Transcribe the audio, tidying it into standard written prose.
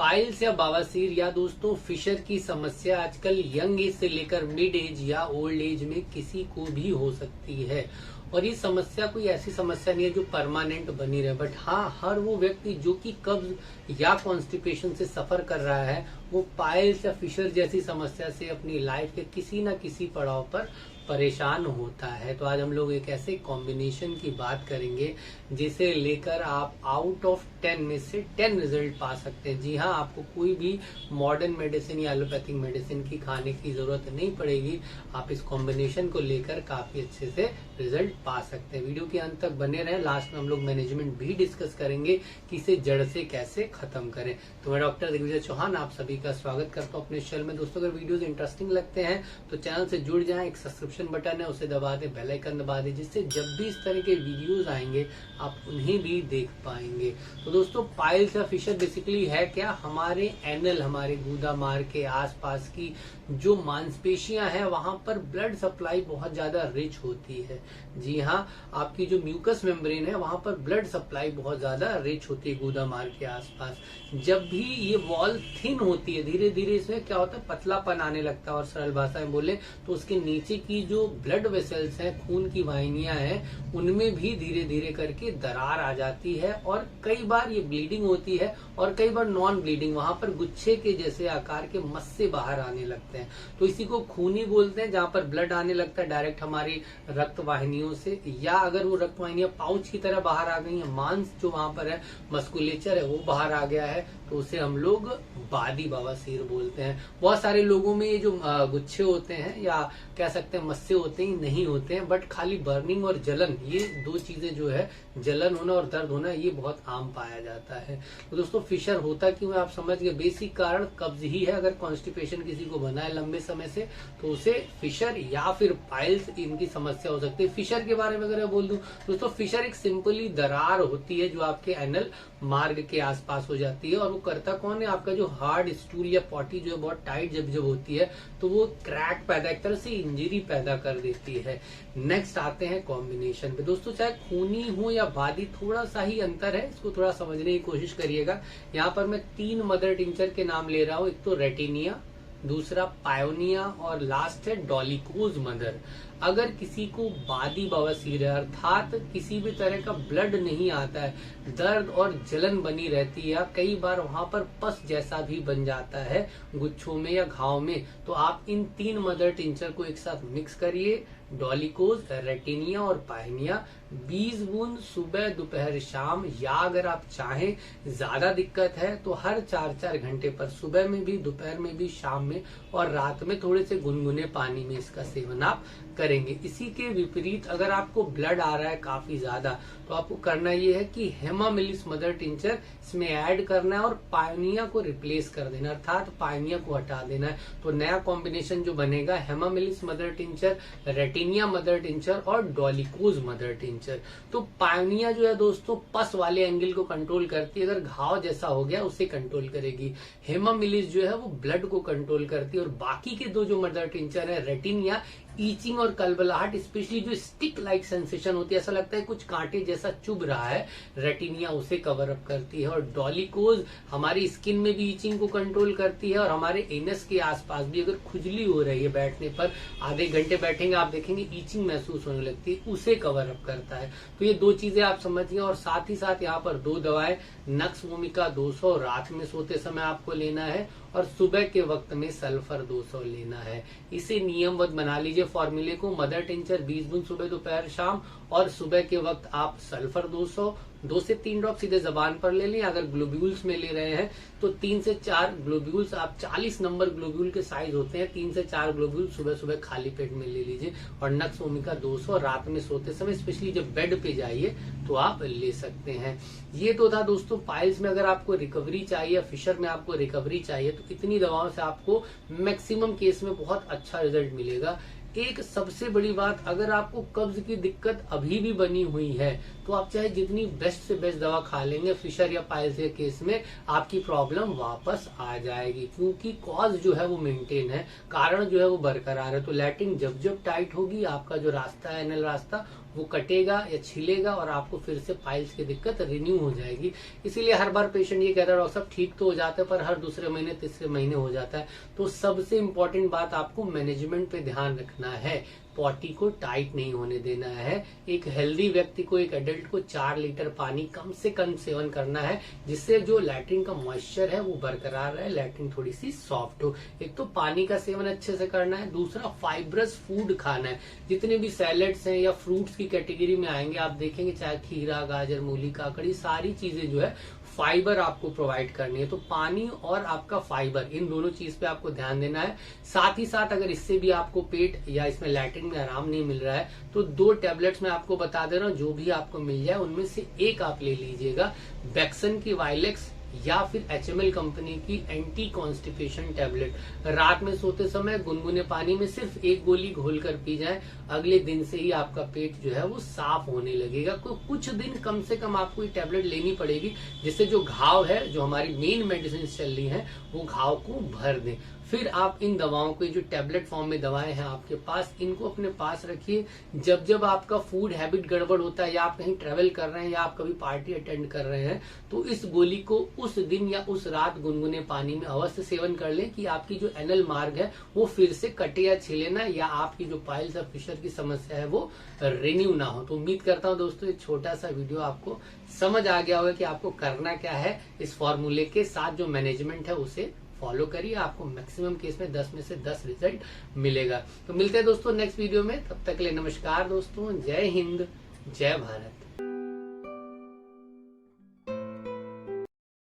Piles या बवासीर या दोस्तों फिशर की समस्या आजकल यंग एज से लेकर मिड एज या ओल्ड एज में किसी को भी हो सकती है। और ये समस्या कोई ऐसी समस्या नहीं है जो परमानेंट बनी रहे, बट हाँ, हर वो व्यक्ति जो कि कब्ज या कॉन्स्टिपेशन से सफर कर रहा है वो पाइल्स या फिशर जैसी समस्या से अपनी लाइफ के किसी न किसी पड़ाव पर परेशान होता है। तो आज हम लोग एक ऐसे कॉम्बिनेशन की बात करेंगे जिसे लेकर आप आउट ऑफ 10 में से 10 रिजल्ट पा सकते हैं। जी हाँ, आपको कोई भी मॉडर्न मेडिसिन या एलोपैथिक मेडिसिन की खाने की जरूरत नहीं पड़ेगी। आप इस कॉम्बिनेशन को लेकर काफी अच्छे से रिजल्ट पा सकते हैं। वीडियो के अंत तक बने रहें, लास्ट में हम लोग मैनेजमेंट भी डिस्कस करेंगे कि इसे जड़ से कैसे खत्म करें। तो मैं डॉक्टर दिग्विजय चौहान आप सभी का स्वागत करता हूँ अपने चैनल में। दोस्तों, अगर वीडियोस इंटरेस्टिंग लगते हैं तो चैनल से जुड़ जाएं, एक सब्सक्रिप्शन बटन है उसे दबा दें, बेल आइकन दबा दें, जिससे जब भी इस तरह के वीडियोस आएंगे आप उन्हें भी देख पाएंगे। तो दोस्तों, पाइल्स या फिशर बेसिकली है क्या? हमारे एनल, हमारे गूदा मार्ग के आसपास की जो मांसपेशियां हैं वहां पर ब्लड सप्लाई बहुत ज्यादा रिच होती है। जी हाँ, आपकी जो म्यूकस मेम्ब्रेन है वहां पर ब्लड सप्लाई बहुत ज्यादा रिच होती है गूदा मार्ग के आसपास। जब भी ये वॉल थिन होती है, धीरे धीरे इसमें क्या होता है, पतलापन आने लगता है। और सरल भाषा में बोले तो उसके नीचे की जो ब्लड वेसल्स हैं, खून की वाहिनियां हैं, उनमें भी धीरे धीरे करके दरार आ जाती है। और कई बार ये ब्लीडिंग होती है और कई बार नॉन ब्लीडिंग, वहां पर गुच्छे के जैसे आकार के मस्से बाहर आने लगते हैं। तो इसी को खूनी बोलते हैं, जहां पर ब्लड आने लगता है डायरेक्ट हमारी रक्त वाहिनियों से। या अगर वो रक्त वाहिनियां पाउच की तरह बाहर आ गई है, मांस जो वहां पर है, मस्कुलेचर है, वो बाहर आ गया है, तो उसे हम लोग बादी बवासीर बोलते हैं। बहुत सारे लोगों में ये जो गुच्छे होते हैं या कह सकते हैं मस्से होते हैं नहीं होते हैं, बट खाली बर्निंग और जलन, ये दो चीजें जो है, जलन होना और दर्द होना, ये बहुत आम पाया जाता है। तो दोस्तों, फिशर होता क्यों है आप समझ गए। बेसिक कारण कब्ज ही है। अगर कॉन्स्टिपेशन किसी को बना है लंबे समय से तो उसे फिशर या फिर पाइल्स इनकी समस्या हो सकती है। फिशर के बारे में अगर मैं बोल दूं दोस्तों, फिशर एक सिंपली दरार होती है जो आपके एनल मार्ग के आसपास हो जाती है। और वो करता कौन है, आपका जो हार्ड स्टूल या पॉटी जो है बहुत टाइट जब होती है तो वो क्रैक पैदा, एक तरह से इंजरी पैदा कर देती है। नेक्स्ट आते हैं कॉम्बिनेशन पे। दोस्तों, चाहे खूनी हो या बादी, थोड़ा सा ही अंतर है, इसको थोड़ा समझने की कोशिश करिएगा। यहाँ पर मैं 3 मदर टिंचर के नाम ले रहा हूँ। एक तो रेटिनिया, दूसरा पायोनिया और लास्ट है डॉलिकोज मदर। अगर किसी को बादी बवासीर है, अर्थात किसी भी तरह का ब्लड नहीं आता है, दर्द और जलन बनी रहती है, या कई बार वहां पर पस जैसा भी बन जाता है गुच्छों में या घाव में, तो आप इन 3 मदर टिंचर को एक साथ मिक्स करिए, डॉलिकोज, रेटिनिया और पायोनिया, 20 बूंद सुबह, दोपहर, शाम, या अगर आप चाहें ज्यादा दिक्कत है तो हर 4-4 घंटे पर, सुबह में भी, दोपहर में भी, शाम में और रात में थोड़े से गुनगुने पानी में इसका सेवन आप करेंगे। इसी के विपरीत अगर आपको ब्लड आ रहा है काफी ज्यादा तो आपको करना ये है कि हेमामिलिस मदर टिंचर इसमें ऐड करना है और पायोनिया को रिप्लेस कर देना, अर्थात पायोनिया को हटा देना है। तो नया कॉम्बिनेशन जो बनेगा, हेमामिलिस मदर टिंचर, रेटिनिया मदर टिंचर और डॉलिकोज मदर टिंचर। तो पायोनिया जो है दोस्तों पस वाले एंगल को कंट्रोल करती है, अगर घाव जैसा हो गया उसे कंट्रोल करेगी। हेमामिलिस जो है वो ब्लड को कंट्रोल करती है। और बाकी के 2 जो मदर टिंचर है, रेटिनिया ईचिंग और कलबलाहट, स्पेशली जो स्टिक लाइक सेंसेशन होती है, ऐसा लगता है कुछ कांटे जैसा चुभ रहा है, रेटिनिया उसे कवर अप करती है। और डॉलिकोज हमारी स्किन में भी ईचिंग को कंट्रोल करती है और हमारे एनस के आसपास भी अगर खुजली हो रही है, बैठने पर आधे घंटे बैठेंगे आप देखेंगे ईचिंग महसूस होने लगती है, उसे कवर अप करता है। तो ये 2 चीजें आप समझिए। और साथ ही साथ यहाँ पर 2 दवाएं, नक्स वोमिका 200 रात में सोते समय आपको लेना है और सुबह के वक्त में सल्फर 200 लेना है। इसे नियमबद्ध बना लीजिए फॉर्मूले को। मदर टिंचर 20 बूंद सुबह, दोपहर, शाम, और सुबह के वक्त आप सल्फर 200, 2 से 3 ड्रॉप सीधे जबान पर ले लें। अगर ग्लोब्यूल्स में ले रहे हैं तो 3 से 4 ग्लोब्यूल्स, आप 40 नंबर ग्लोब्यूल के साइज होते हैं, 3 से 4 ग्लोब्यूल सुबह सुबह खाली पेट में ले लीजिए। और नक्स वोमिका 200 रात में सोते समय, स्पेशली जब बेड पे जाइए तो आप ले सकते हैं। ये तो था दोस्तों पाइल्स में। अगर आपको रिकवरी चाहिए, फिशर में आपको रिकवरी चाहिए, तो इतनी दवाओं से आपको मैक्सिमम केस में बहुत अच्छा रिजल्ट मिलेगा। एक सबसे बड़ी बात, अगर आपको कब्ज की दिक्कत अभी भी बनी हुई है तो आप चाहे जितनी बेस्ट से बेस्ट दवा खा लेंगे, फिशर या पाइल्स के केस में आपकी प्रॉब्लम वापस आ जाएगी, क्योंकि कॉज जो है वो मेंटेन है, कारण जो है वो बरकरार है। तो लैट्रिन जब जब टाइट होगी, आपका जो रास्ता है एनल रास्ता, वो कटेगा या छिलेगा और आपको फिर से पाइल्स की दिक्कत रिन्यू हो जाएगी। इसीलिए हर बार पेशेंट ये कहता है डॉक्टर साहब ठीक तो हो जाता है, पर हर दूसरे महीने तीसरे महीने हो जाता है। तो सबसे इम्पोर्टेंट बात आपको मैनेजमेंट पे ध्यान रखना है, पॉटी को टाइट नहीं होने देना है। एक हेल्दी व्यक्ति को, एक एडल्ट को 4 लीटर पानी कम से कम सेवन करना है, जिससे जो लैट्रिन का मॉइस्चर है वो बरकरार रहे, लैट्रिन थोड़ी सी सॉफ्ट हो। एक तो पानी का सेवन अच्छे से करना है, दूसरा फाइब्रस फूड खाना है। जितने भी सैलेड्स हैं या फ्रूट्स की कैटेगरी में आएंगे आप देखेंगे, चाहे खीरा, गाजर, मूली, काकड़ी, सारी चीजें जो है फाइबर आपको प्रोवाइड करनी है। तो पानी और आपका फाइबर, इन दोनों चीज पे आपको ध्यान देना है। साथ ही साथ अगर इससे भी आपको पेट या इसमें लैट्रिन में आराम नहीं मिल रहा है तो 2 टैबलेट्स मैं आपको बता दे रहा हूँ, जो भी आपको मिल जाए उनमें से एक आप ले लीजिएगा। बैक्सन की वाइलेक्स या फिर HML कंपनी की एंटी कॉन्स्टिपेशन टैबलेट। रात में सोते समय गुनगुने पानी में सिर्फ 1 गोली घोलकर पी जाए, अगले दिन से ही आपका पेट जो है वो साफ होने लगेगा। कुछ दिन कम से कम आपको ये टैबलेट लेनी पड़ेगी, जिससे जो घाव है, जो हमारी मेन मेडिसिन चल रही है, वो घाव को भर दे। फिर आप इन दवाओं को, जो टैबलेट फॉर्म में दवाएं हैं आपके पास, इनको अपने पास रखिए। जब जब आपका फूड हैबिट गड़बड़ होता है, या आप कहीं ट्रेवल कर रहे हैं, या आप कभी पार्टी अटेंड कर रहे हैं, तो इस गोली को उस दिन या उस रात गुनगुने पानी में अवश्य सेवन कर लें, कि आपकी जो एनल मार्ग है वो फिर से कटे या छिले ना, या आपकी जो पाइल्स या फिशर की समस्या है वो रिन्यू ना हो। तो उम्मीद करता हूँ दोस्तों ये छोटा सा वीडियो आपको समझ आ गया होगा कि आपको करना क्या है। इस फॉर्मूले के साथ जो मैनेजमेंट है उसे फॉलो करिए, आपको मैक्सिमम केस में 10 में से 10 रिजल्ट मिलेगा। तो मिलते हैं दोस्तों नेक्स्ट वीडियो में, तब तक के लिए नमस्कार दोस्तों, जय हिंद, जय भारत।